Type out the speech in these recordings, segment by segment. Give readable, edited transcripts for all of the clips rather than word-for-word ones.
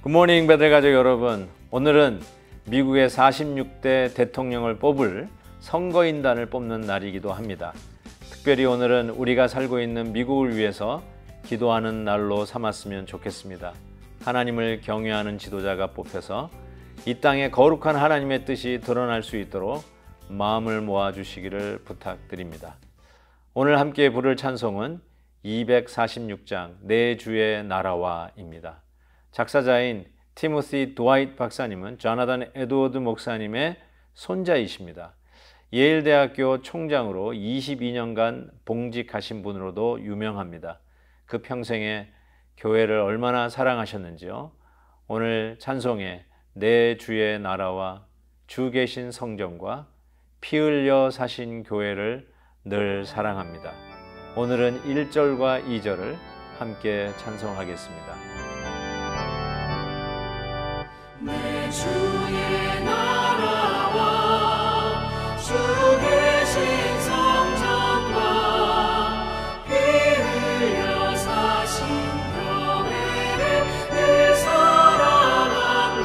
굿모닝 베델 가족 여러분, 오늘은 미국의 46대 대통령을 뽑을 선거인단을 뽑는 날이기도 합니다. 특별히 오늘은 우리가 살고 있는 미국을 위해서 기도하는 날로 삼았으면 좋겠습니다. 하나님을 경외하는 지도자가 뽑혀서 이 땅에 거룩한 하나님의 뜻이 드러날 수 있도록 마음을 모아주시기를 부탁드립니다. 오늘 함께 부를 찬송은 246장 내 주의 나라와입니다. 작사자인 티모시 드와이트 박사님은 조나단 에드워드 목사님의 손자이십니다. 예일대학교 총장으로 22년간 봉직하신 분으로도 유명합니다. 그 평생에 교회를 얼마나 사랑하셨는지요. 오늘 찬송에 내 주의 나라와 주 계신 성전과 피 흘려 사신 교회를 늘 사랑합니다. 오늘은 1절과 2절을 함께 찬송하겠습니다. 내 주의 나라와 주 계신 성전과 피 흘려 사신 교회를 늘 사랑합니다.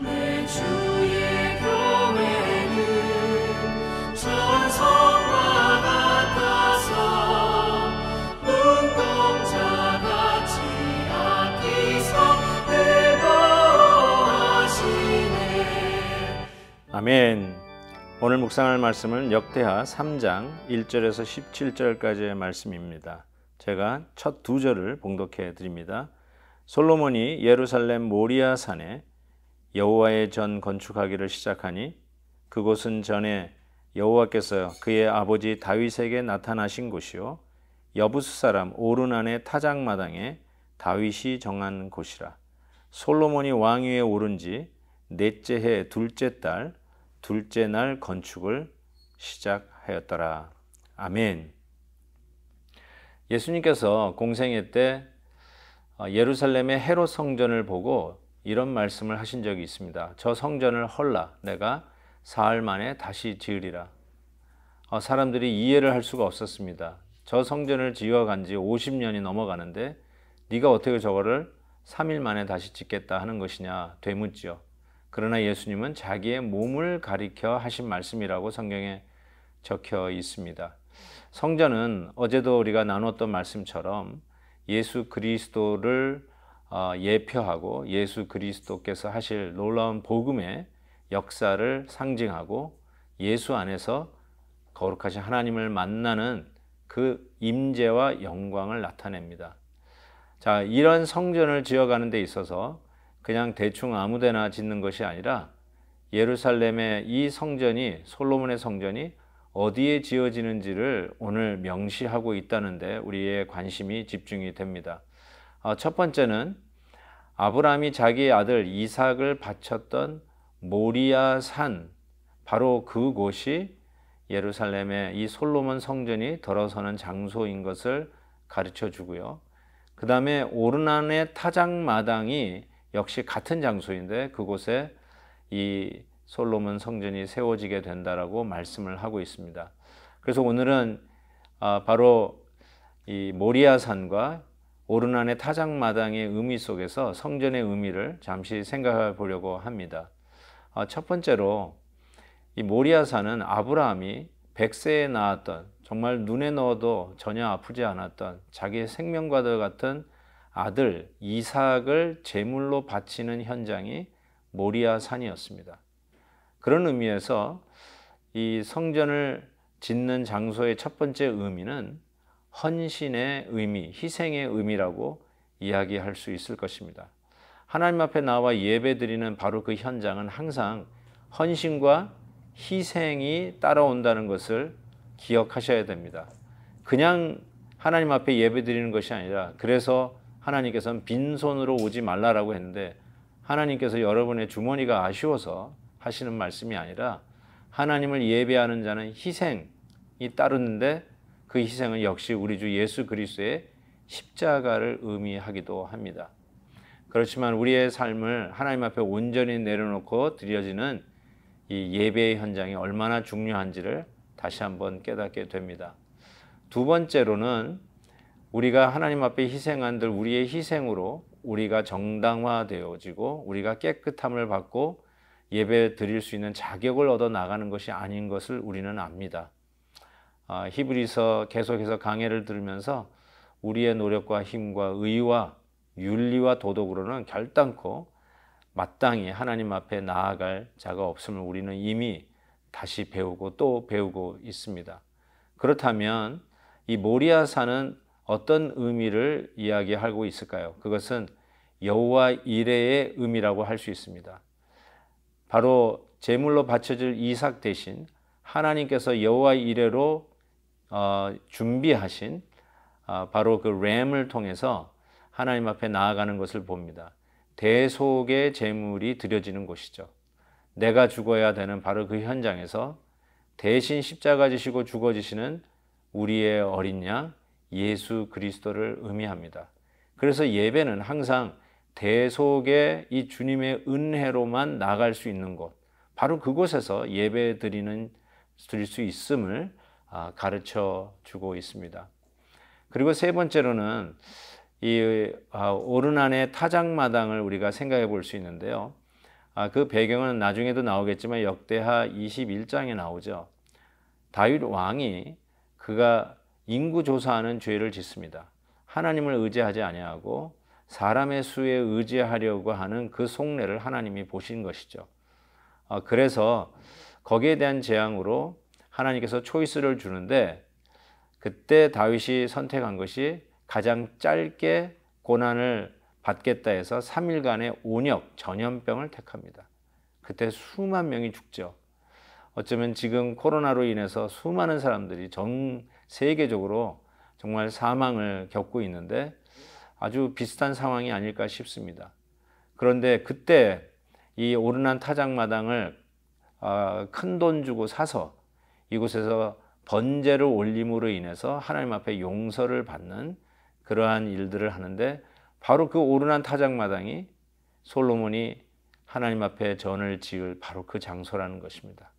내 주의 교회는 전성과 같아서 눈동자같이 아끼사 아멘. 오늘 묵상할 말씀은 역대하 3장 1절에서 17절까지의 말씀입니다. 제가 첫 두 절을 봉독해 드립니다. 솔로몬이 예루살렘 모리아 산에 여호와의 전 건축하기를 시작하니 그곳은 전에 여호와께서 그의 아버지 다윗에게 나타나신 곳이요 여부스 사람 오르난의 타작마당에 다윗이 정한 곳이라. 솔로몬이 왕위에 오른 지 넷째 해 둘째 달 둘째 날 건축을 시작하였더라. 아멘. 예수님께서 공생애 때 예루살렘의 헤롯 성전을 보고 이런 말씀을 하신 적이 있습니다. 저 성전을 헐라 내가 사흘 만에 다시 지으리라. 사람들이 이해를 할 수가 없었습니다. 저 성전을 지어간 지 50년이 넘어가는데 네가 어떻게 저거를 3일 만에 다시 짓겠다 하는 것이냐 되묻지요. 그러나 예수님은 자기의 몸을 가리켜 하신 말씀이라고 성경에 적혀 있습니다. 성전은 어제도 우리가 나눴던 말씀처럼 예수 그리스도를 예표하고 예수 그리스도께서 하실 놀라운 복음의 역사를 상징하고 예수 안에서 거룩하신 하나님을 만나는 그 임재와 영광을 나타냅니다. 자, 이런 성전을 지어가는 데 있어서 그냥 대충 아무데나 짓는 것이 아니라 예루살렘의 이 성전이 솔로몬의 성전이 어디에 지어지는지를 오늘 명시하고 있다는데 우리의 관심이 집중이 됩니다. 첫 번째는 아브라함이 자기 아들 이삭을 바쳤던 모리아 산, 바로 그곳이 예루살렘의 이 솔로몬 성전이 들어서는 장소인 것을 가르쳐 주고요. 그 다음에 오르난의 타작마당이 역시 같은 장소인데 그곳에 이 솔로몬 성전이 세워지게 된다라고 말씀을 하고 있습니다. 그래서 오늘은 바로 이 모리아산과 오르난의 타작마당의 의미 속에서 성전의 의미를 잠시 생각해 보려고 합니다. 첫 번째로 이 모리아산은 아브라함이 100세에 낳았던 정말 눈에 넣어도 전혀 아프지 않았던 자기의 생명과도 같은 아들 이삭을 제물로 바치는 현장이 모리아 산이었습니다. 그런 의미에서 이 성전을 짓는 장소의 첫 번째 의미는 헌신의 의미, 희생의 의미라고 이야기할 수 있을 것입니다. 하나님 앞에 나와 예배드리는 바로 그 현장은 항상 헌신과 희생이 따라온다는 것을 기억하셔야 됩니다. 그냥 하나님 앞에 예배드리는 것이 아니라 그래서 하나님께서는 빈손으로 오지 말라라고 했는데 하나님께서 여러분의 주머니가 아쉬워서 하시는 말씀이 아니라 하나님을 예배하는 자는 희생이 따르는데 그 희생은 역시 우리 주 예수 그리스도의 십자가를 의미하기도 합니다. 그렇지만 우리의 삶을 하나님 앞에 온전히 내려놓고 드려지는 이 예배의 현장이 얼마나 중요한지를 다시 한번 깨닫게 됩니다. 두 번째로는 우리가 하나님 앞에 희생한들 우리의 희생으로 우리가 정당화되어지고 우리가 깨끗함을 받고 예배 드릴 수 있는 자격을 얻어 나가는 것이 아닌 것을 우리는 압니다. 히브리서 계속해서 강해를 들으면서 우리의 노력과 힘과 의와 윤리와 도덕으로는 결단코 마땅히 하나님 앞에 나아갈 자가 없음을 우리는 이미 다시 배우고 또 배우고 있습니다. 그렇다면 이 모리아산은 어떤 의미를 이야기하고 있을까요? 그것은 여호와 이레의 의미라고 할 수 있습니다. 바로 제물로 바쳐질 이삭 대신 하나님께서 여호와 이레로 준비하신 바로 그 램을 통해서 하나님 앞에 나아가는 것을 봅니다. 대속의 제물이 드려지는 곳이죠. 내가 죽어야 되는 바로 그 현장에서 대신 십자가 지시고 죽어지시는 우리의 어린 양 예수 그리스도를 의미합니다. 그래서 예배는 항상 대속의 이 주님의 은혜로만 나갈 수 있는 곳, 바로 그곳에서 예배 드릴 수 있음을 가르쳐 주고 있습니다. 그리고 세 번째로는 이 오르난의 타작마당을 우리가 생각해 볼 수 있는데요. 그 배경은 나중에도 나오겠지만 역대하 21장에 나오죠. 다윗 왕이 그가 인구조사하는 죄를 짓습니다. 하나님을 의지하지 아니하고 사람의 수에 의지하려고 하는 그 속내를 하나님이 보신 것이죠. 그래서 거기에 대한 재앙으로 하나님께서 초이스를 주는데 그때 다윗이 선택한 것이 가장 짧게 고난을 받겠다 해서 3일간의 온역, 전염병을 택합니다. 그때 수만 명이 죽죠. 어쩌면 지금 코로나로 인해서 수많은 사람들이 전 세계적으로 정말 사망을 겪고 있는데 아주 비슷한 상황이 아닐까 싶습니다. 그런데 그때 이 오르난 타작마당을 큰 돈 주고 사서 이곳에서 번제를 올림으로 인해서 하나님 앞에 용서를 받는 그러한 일들을 하는데 바로 그 오르난 타작마당이 솔로몬이 하나님 앞에 전을 지을 바로 그 장소라는 것입니다.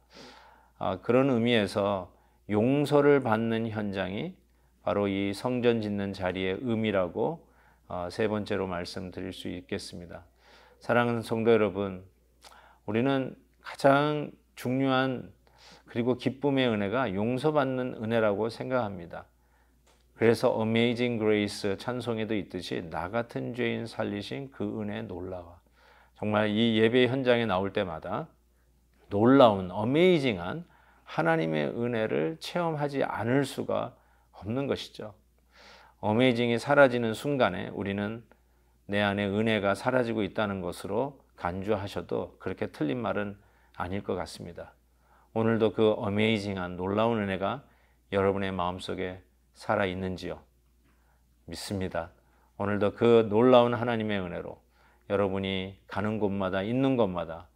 그런 의미에서 용서를 받는 현장이 바로 이 성전 짓는 자리의 의미라고 세 번째로 말씀드릴 수 있겠습니다. 사랑하는 성도 여러분, 우리는 가장 중요한 그리고 기쁨의 은혜가 용서받는 은혜라고 생각합니다. 그래서 Amazing Grace 찬송에도 있듯이 나 같은 죄인 살리신 그 은혜 놀라워. 정말 이 예배 현장에 나올 때마다 놀라운 어메이징한 하나님의 은혜를 체험하지 않을 수가 없는 것이죠. 어메이징이 사라지는 순간에 우리는 내 안에 은혜가 사라지고 있다는 것으로 간주하셔도 그렇게 틀린 말은 아닐 것 같습니다. 오늘도 그 어메이징한 놀라운 은혜가 여러분의 마음속에 살아있는지요? 믿습니다. 오늘도 그 놀라운 하나님의 은혜로 여러분이 가는 곳마다 있는 곳마다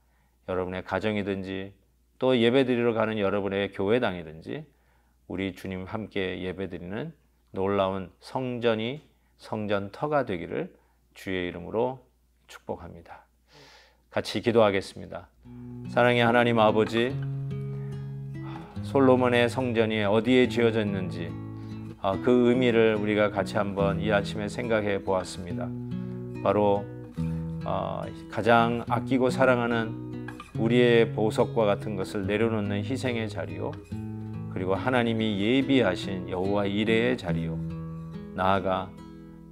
여러분의 가정이든지 또 예배드리러 가는 여러분의 교회당이든지 우리 주님 함께 예배드리는 놀라운 성전터가 되기를 주의 이름으로 축복합니다. 같이 기도하겠습니다. 사랑의 하나님 아버지, 솔로몬의 성전이 어디에 지어졌는지 그 의미를 우리가 같이 한번 이 아침에 생각해 보았습니다. 바로 가장 아끼고 사랑하는 우리의 보석과 같은 것을 내려놓는 희생의 자리요, 그리고 하나님이 예비하신 여호와 이레의 자리요, 나아가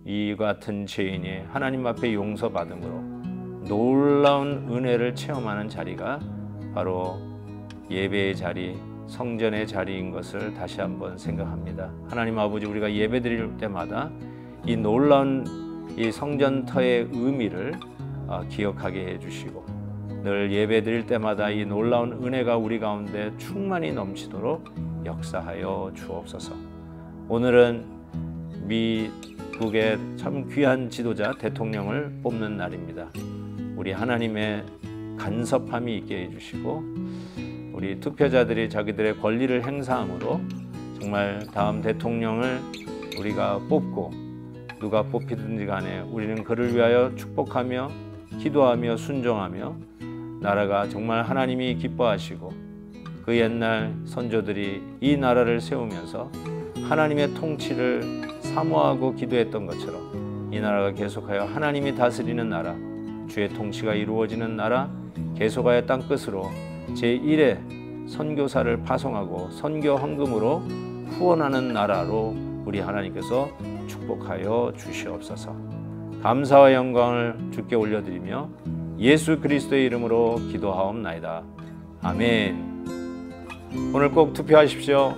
이 같은 죄인이 하나님 앞에 용서받음으로 놀라운 은혜를 체험하는 자리가 바로 예배의 자리, 성전의 자리인 것을 다시 한번 생각합니다. 하나님 아버지, 우리가 예배드릴 때마다 이 놀라운 이 성전터의 의미를 기억하게 해주시고 늘 예배드릴 때마다 이 놀라운 은혜가 우리 가운데 충만히 넘치도록 역사하여 주옵소서. 오늘은 미국의 참 귀한 지도자 대통령을 뽑는 날입니다. 우리 하나님의 간섭함이 있게 해주시고 우리 투표자들이 자기들의 권리를 행사함으로 정말 다음 대통령을 우리가 뽑고 누가 뽑히든지 간에 우리는 그를 위하여 축복하며 기도하며 순종하며 나라가 정말 하나님이 기뻐하시고 그 옛날 선조들이 이 나라를 세우면서 하나님의 통치를 사모하고 기도했던 것처럼 이 나라가 계속하여 하나님이 다스리는 나라, 주의 통치가 이루어지는 나라, 계속하여 땅끝으로 제1의 선교사를 파송하고 선교 헌금으로 후원하는 나라로 우리 하나님께서 축복하여 주시옵소서. 감사와 영광을 주께 올려드리며 예수 그리스도의 이름으로 기도하옵나이다. 아멘. 오늘 꼭 투표하십시오.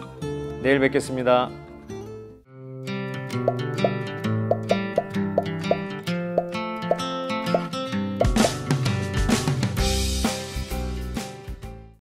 내일 뵙겠습니다.